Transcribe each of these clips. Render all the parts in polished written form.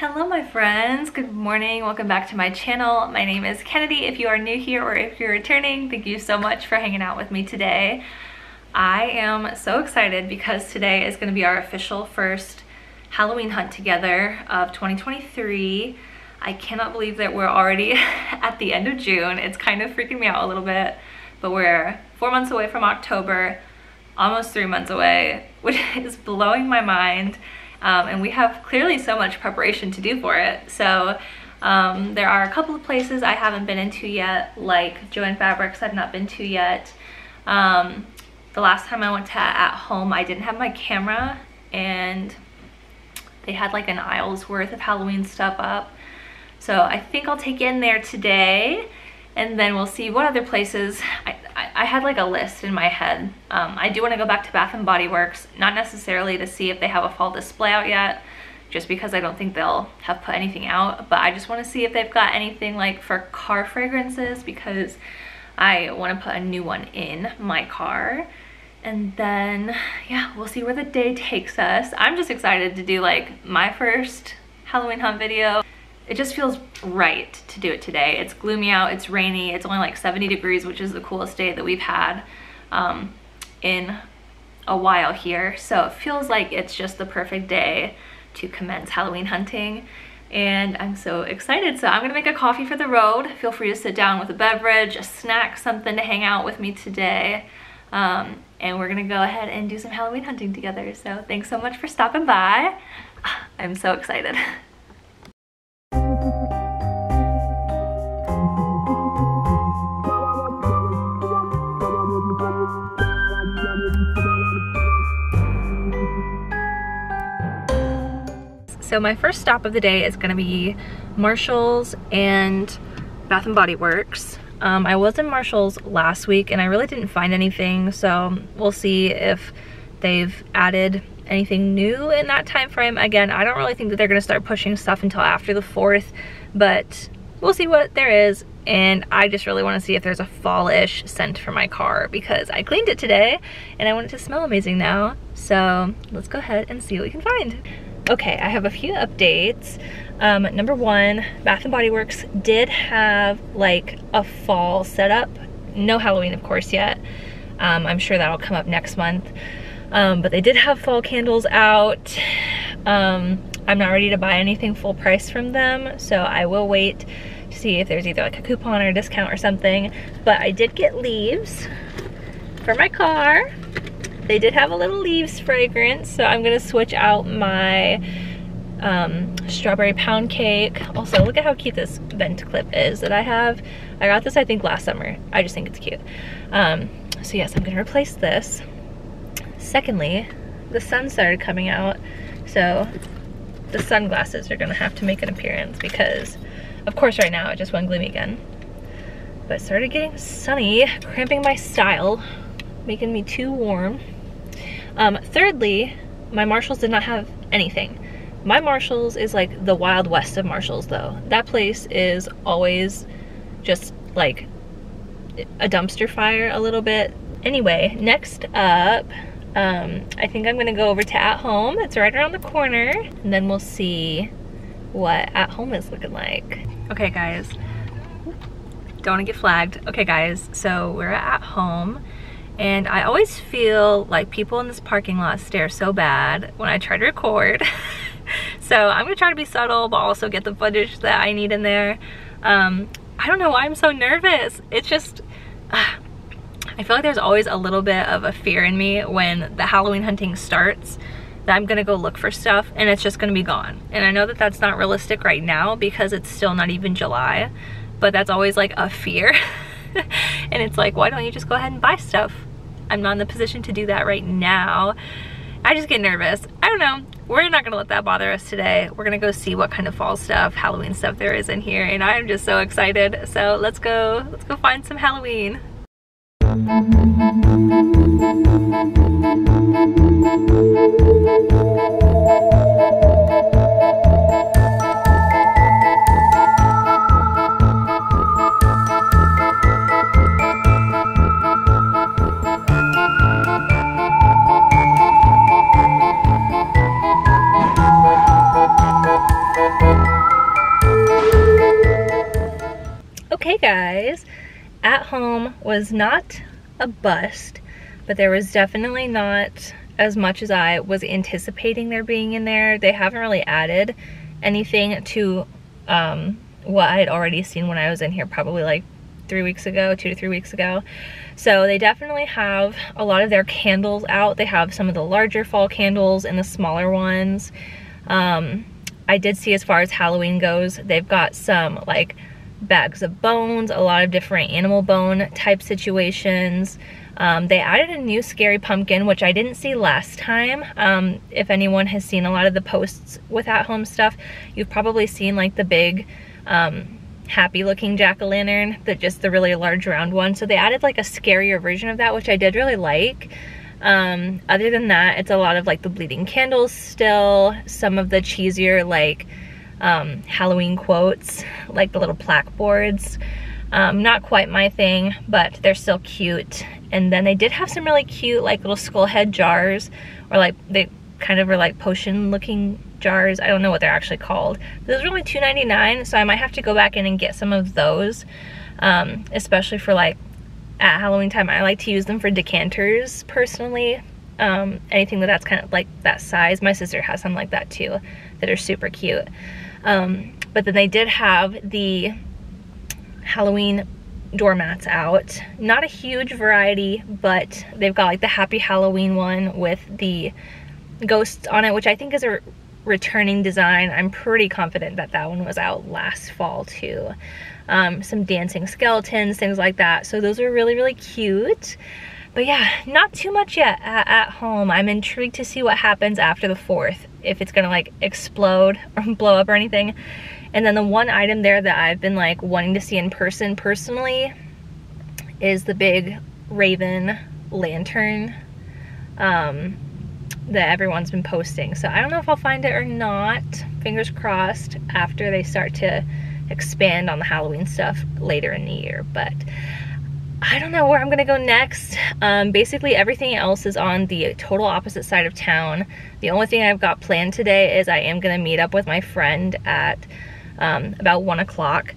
Hello my friends, good morning, welcome back to my channel. My name is Kennedy. If you are new here or if you're returning, thank you so much for hanging out with me today. I am so excited because today is going to be our official first Halloween hunt together of 2023. I cannot believe that we're already at the end of June. It's kind of freaking me out a little bit, but we're 4 months away from October, almost 3 months away, which is blowing my mind. And we have clearly so much preparation to do for it. So there are a couple of places I haven't been into yet, like Joann Fabrics I've not been to yet. The last time I went to AtHome, I didn't have my camera, and they had like an aisle's worth of Halloween stuff up. So I think I'll take you in there today, and then we'll see what other places. I had like a list in my head. I do want to go back to Bath & Body Works, not necessarily to see if they have a fall display out yet, just because I don't think they'll have put anything out, but I just want to see if they've got anything like for car fragrances, because I want to put a new one in my car. And then, yeah, we'll see where the day takes us. I'm just excited to do like my first Halloween hunt video. It just feels right to do it today. It's gloomy out, it's rainy, it's only like 70 degrees, which is the coolest day that we've had in a while here. So it feels like it's just the perfect day to commence Halloween hunting. And I'm so excited. So I'm gonna make a coffee for the road. Feel free to sit down with a beverage, a snack, something to hang out with me today. And we're gonna go ahead and do some Halloween hunting together. So thanks so much for stopping by. I'm so excited. So my first stop of the day is gonna be Marshall's and Bath & Body Works. I was in Marshall's last week and I really didn't find anything, so we'll see if they've added anything new in that time frame. Again, I don't really think that they're gonna start pushing stuff until after the 4th, but we'll see what there is. And I just really wanna see if there's a fall-ish scent for my car, because I cleaned it today and I want it to smell amazing now. So let's go ahead and see what we can find. Okay, I have a few updates. Number one, Bath & Body Works did have like a fall setup. No Halloween, of course, yet. I'm sure that'll come up next month. But they did have fall candles out. I'm not ready to buy anything full price from them, so I will wait to see if there's either like a coupon or a discount or something. But I did get leaves for my car. They did have a little leaves fragrance, so I'm gonna switch out my strawberry pound cake. Also, look at how cute this vent clip is that I have. I got this, I think, last summer. I just think it's cute. So yes, I'm gonna replace this. Secondly, the sun started coming out, so the sunglasses are gonna have to make an appearance, because of course right now it just went gloomy again. But it started getting sunny, cramping my style, making me too warm. Thirdly, my Marshalls did not have anything. My Marshalls is like the Wild West of Marshalls though. That place is always just like a dumpster fire a little bit. Anyway, next up, I think I'm gonna go over to AtHome. It's right around the corner, and then we'll see what AtHome is looking like. Okay guys, don't wanna get flagged. Okay guys, so we're at AtHome. And I always feel like people in this parking lot stare so bad when I try to record. So I'm gonna try to be subtle, but also get the footage that I need in there. I don't know why I'm so nervous. It's just, I feel like there's always a little bit of a fear in me when the Halloween hunting starts, that I'm gonna go look for stuff and it's just gonna be gone. And I know that that's not realistic right now because it's still not even July, but that's always like a fear. And it's like, why don't you just go ahead and buy stuff? I'm not in the position to do that right now. I just get nervous. I don't know. We're not gonna let that bother us today. We're gonna go see what kind of fall stuff, Halloween stuff there is in here, and I'm just so excited. So let's go find some Halloween. was not a bust, but there was definitely not as much as I was anticipating there being in there. They haven't really added anything to what I had already seen when I was in here probably like 3 weeks ago, 2 to 3 weeks ago. So they definitely have a lot of their candles out. They have some of the larger fall candles and the smaller ones. I did see, as far as Halloween goes, they've got some like bags of bones, a lot of different animal bone type situations. They added a new scary pumpkin, which I didn't see last time. If anyone has seen a lot of the posts with at-home stuff, you've probably seen like the big happy looking jack-o'-lantern, the really large round one. So they added like a scarier version of that, which I did really like. Other than that, it's a lot of like the bleeding candles still, some of the cheesier like Halloween quotes, like the little plaque boards. Not quite my thing, but they're still cute. And then they did have some really cute like little skull head jars, or like they kind of were like potion looking jars. I don't know what they're actually called. Those are only $2.99, so I might have to go back in and get some of those, especially for like at Halloween time. I like to use them for decanters personally. Anything that's kind of like that size. My sister has some like that too that are super cute. But then they did have the Halloween doormats out. Not a huge variety, but they've got like the Happy Halloween one with the ghosts on it, which I think is a returning design. I'm pretty confident that that one was out last fall too. Some dancing skeletons, things like that. So those are really, really cute. But yeah, not too much yet at home. I'm intrigued to see what happens after the 4th, if it's gonna like explode or blow up or anything. And then the one item there that I've been like wanting to see in person personally is the big Raven lantern that everyone's been posting. So I don't know if I'll find it or not. Fingers crossed after they start to expand on the Halloween stuff later in the year. But I don't know where I'm gonna go next. Basically everything else is on the total opposite side of town. The only thing I've got planned today is I am gonna meet up with my friend at about 1 o'clock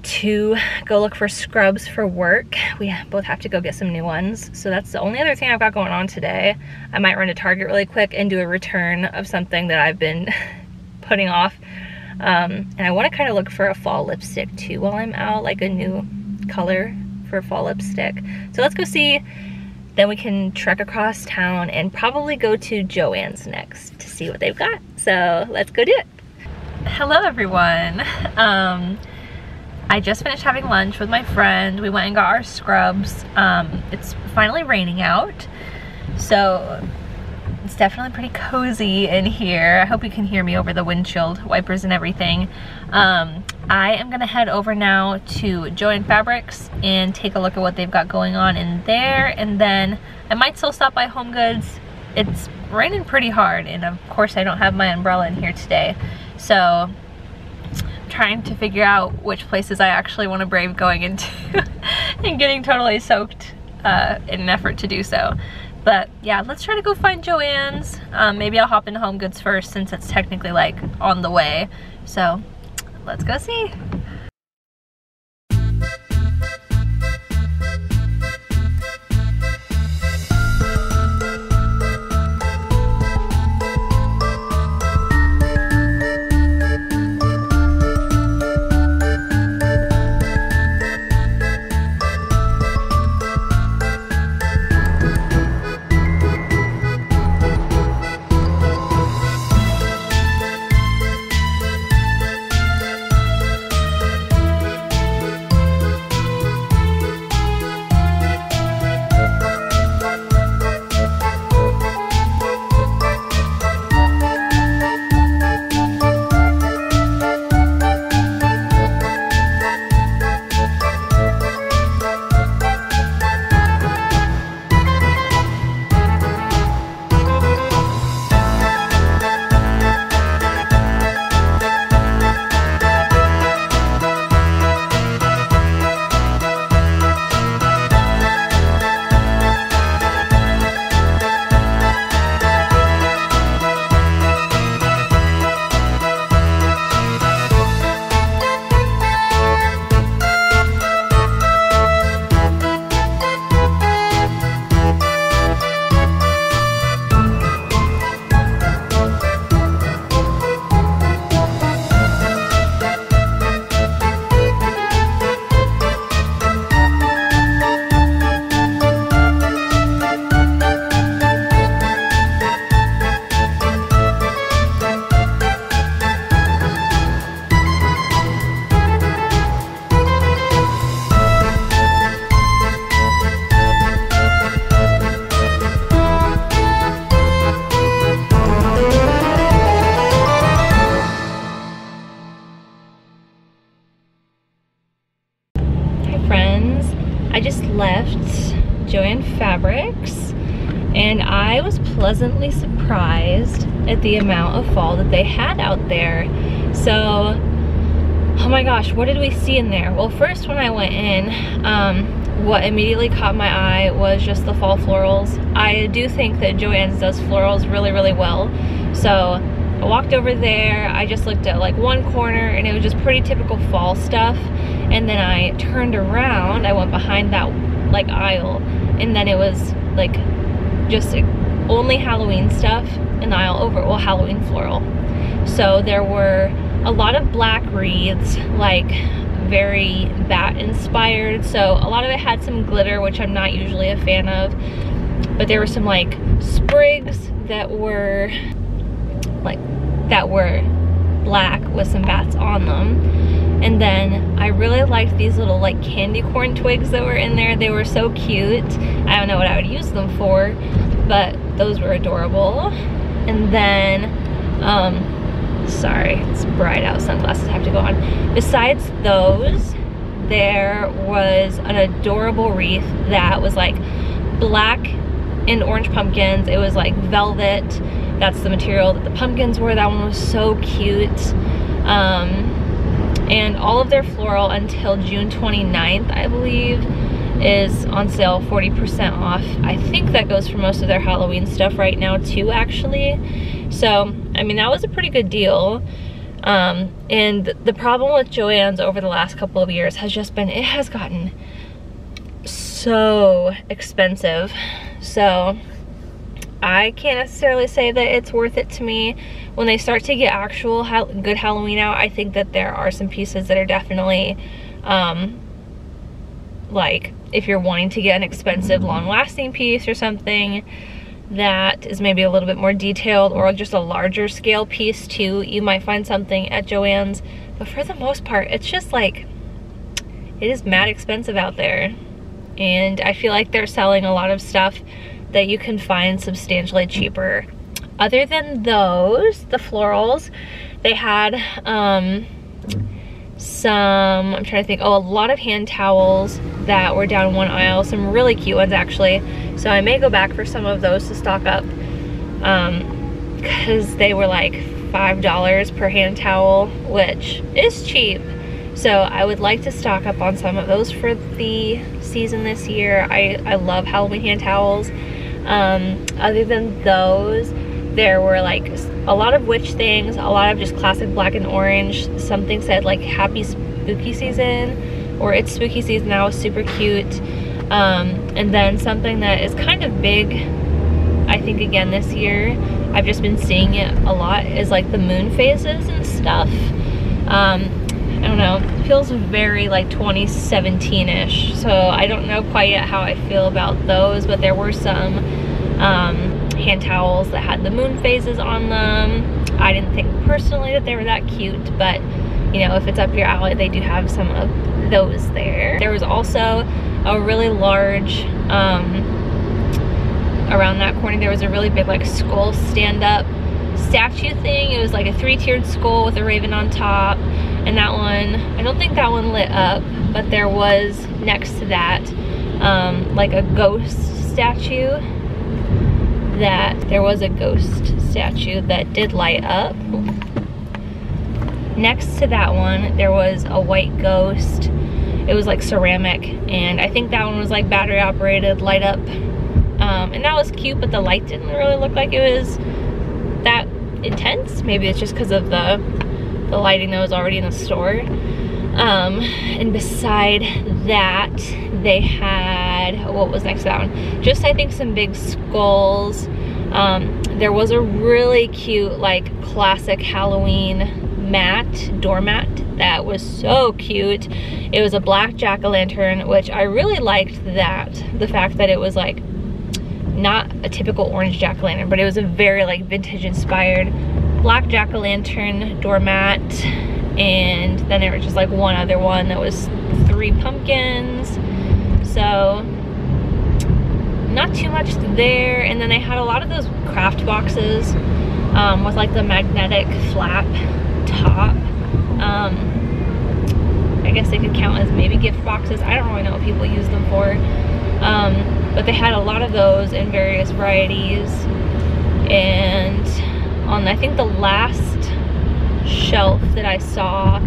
to go look for scrubs for work. We both have to go get some new ones. So that's the only other thing I've got going on today. I might run to Target really quick and do a return of something that I've been putting off. And I want to kind of look for a fall lipstick too while I'm out, like a new color for fall lipstick. So let's go see. Then we can trek across town and probably go to Joann's next to see what they've got. So let's go do it. Hello everyone. I just finished having lunch with my friend. We went and got our scrubs. It's finally raining out, so it's definitely pretty cozy in here. I hope you can hear me over the windshield wipers and everything. I am gonna head over now to Joann Fabrics and take a look at what they've got going on in there, and then I might still stop by Home Goods. It's raining pretty hard, and of course I don't have my umbrella in here today, so I'm trying to figure out which places I actually want to brave going into and getting totally soaked in an effort to do so. But yeah, let's try to go find Joann's. Maybe I'll hop into Home Goods first since it's technically like on the way. So let's go see. and I was pleasantly surprised at the amount of fall that they had out there. So, oh my gosh, what did we see in there? Well, first when I went in, what immediately caught my eye was just the fall florals. I do think that Joann's does florals really, really well. So I walked over there, I just looked at like one corner and it was just pretty typical fall stuff. And then I turned around, I went behind that like aisle, and then it was like just only Halloween stuff in the aisle over, well, Halloween floral. So there were a lot of black wreaths, like very bat inspired. So a lot of it had some glitter, which I'm not usually a fan of, but there were some like sprigs that were black with some bats on them. And then I really liked these little like candy corn twigs that were in there. They were so cute. I don't know what I would use them for, but those were adorable. And then sorry, it's bright out, sunglasses have to go on. Besides those, there was an adorable wreath that was like black and orange pumpkins. It was like velvet. That's the material that the pumpkins were. That one was so cute. And all of their floral until June 29th, I believe, is on sale 40% off. I think that goes for most of their Halloween stuff right now too, actually. So, I mean, that was a pretty good deal. And the problem with Joann's over the last couple of years has just been, it has gotten so expensive. So I can't necessarily say that it's worth it to me. When they start to get actual good Halloween out, I think that there are some pieces that are definitely, like, if you're wanting to get an expensive, long-lasting piece or something that is maybe a little bit more detailed, or just a larger scale piece too, you might find something at Joann's. But for the most part, it's just like, it is mad expensive out there. And I feel like they're selling a lot of stuff that you can find substantially cheaper. Other than those, the florals, they had some, I'm trying to think, oh, a lot of hand towels that were down one aisle, some really cute ones actually. So I may go back for some of those to stock up, because they were like $5 per hand towel, which is cheap. So I would like to stock up on some of those for the season this year. I love Halloween hand towels. Other than those, there were like a lot of witch things, a lot of just classic black and orange. Something said like happy spooky season, or it's spooky season now, super cute. And then something that is kind of big, I think again this year, I've just been seeing it a lot, is like the moon phases and stuff. I don't know, it feels very like 2017-ish, so I don't know quite yet how I feel about those, but there were some hand towels that had the moon phases on them. I didn't think personally that they were that cute, but you know, if it's up your alley, they do have some of those there. There was also a really large, around that corner, there was a really big like skull stand-up statue thing. It was like a 3-tiered skull with a raven on top. And that one, I don't think that one lit up, but there was next to that, like a ghost statue. There was a ghost statue that did light up. Next to that one, there was a white ghost. It was like ceramic, and I think that one was like battery operated, light up. And that was cute, but the light didn't really look like it was that intense. Maybe it's just because of the lighting that was already in the store. And beside that, they had, what was next to that one? Just, I think, some big skulls. There was a really cute, like, classic Halloween doormat that was so cute. It was a black jack-o'-lantern, which I really liked the fact that it was like not a typical orange jack-o'-lantern, but it was a very like vintage inspired black jack-o'-lantern doormat. And then there was just like one other one that was 3 pumpkins. So not too much there. And then they had a lot of those craft boxes with like the magnetic flap top. I guess they could count as maybe gift boxes. I don't really know what people use them for. But they had a lot of those in various varieties. And on, I think, the last shelf that I saw,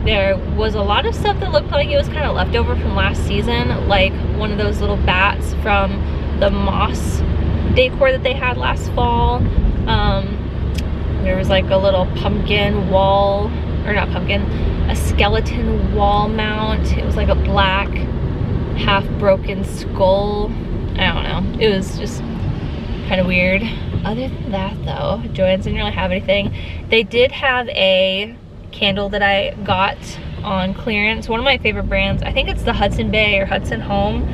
there was a lot of stuff that looked like it was kind of leftover from last season, like one of those little bats from the moss decor that they had last fall. There was like a little pumpkin wall, or not pumpkin, a skeleton wall mount. It was like a black half broken skull. I don't know, it was just kind of weird. Other than that though, Joann's didn't really have anything. They did have a candle that I got on clearance, one of my favorite brands. I think it's the Hudson Bay or Hudson Home.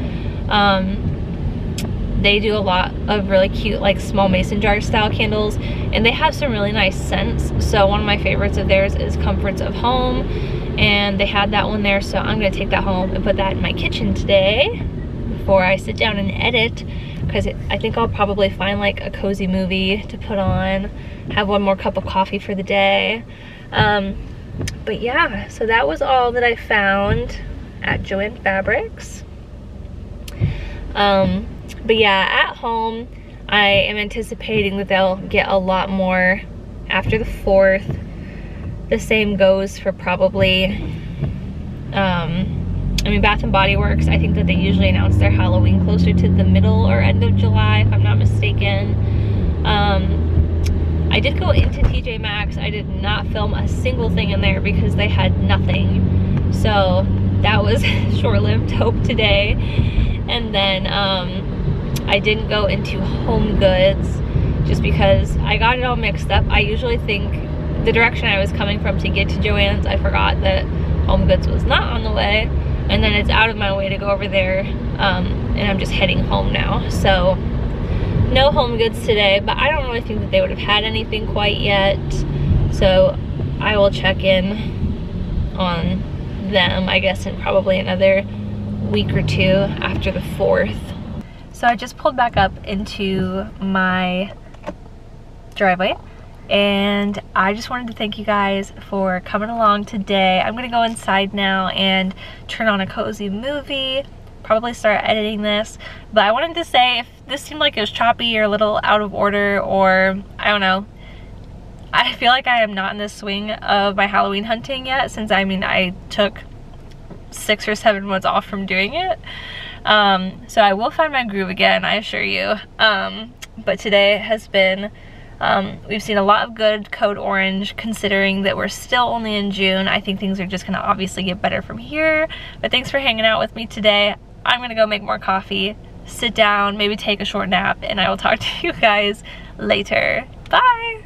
They do a lot of really cute like small mason jar style candles, and they have some really nice scents. So one of my favorites of theirs is Comforts of Home, and they had that one there, so I'm gonna take that home and put that in my kitchen today before I sit down and edit, because I think I'll probably find like a cozy movie to put on, have one more cup of coffee for the day. But yeah, so that was all that I found at Joann Fabrics. But yeah, at home, I am anticipating that they'll get a lot more after the 4th. The same goes for probably, I mean, Bath and Body Works. I think that they usually announce their Halloween closer to the middle or end of July, if I'm not mistaken. I did go into TJ Maxx. I did not film a single thing in there because they had nothing. So that was short-lived hope today. And then I didn't go into Home Goods just because I got it all mixed up. I usually think the direction I was coming from to get to Joann's, I forgot that Home Goods was not on the way. And then it's out of my way to go over there, and I'm just heading home now. So no Home Goods today, but I don't really think that they would have had anything quite yet. So I will check in on them, I guess, in probably another week or two after the 4th. So I just pulled back up into my driveway, and I just wanted to thank you guys for coming along today. I'm gonna go inside now and turn on a cozy movie, probably start editing this. But I wanted to say, if this seemed like it was choppy or a little out of order, or I don't know, I feel like I am not in the swing of my Halloween hunting yet, since I took 6 or 7 months off from doing it. So I will find my groove again, I assure you. But today has been, we've seen a lot of good Code Orange, considering that we're still only in June. I think things are just gonna obviously get better from here. But thanks for hanging out with me today. I'm gonna go make more coffee, sit down, maybe take a short nap, and I will talk to you guys later. Bye!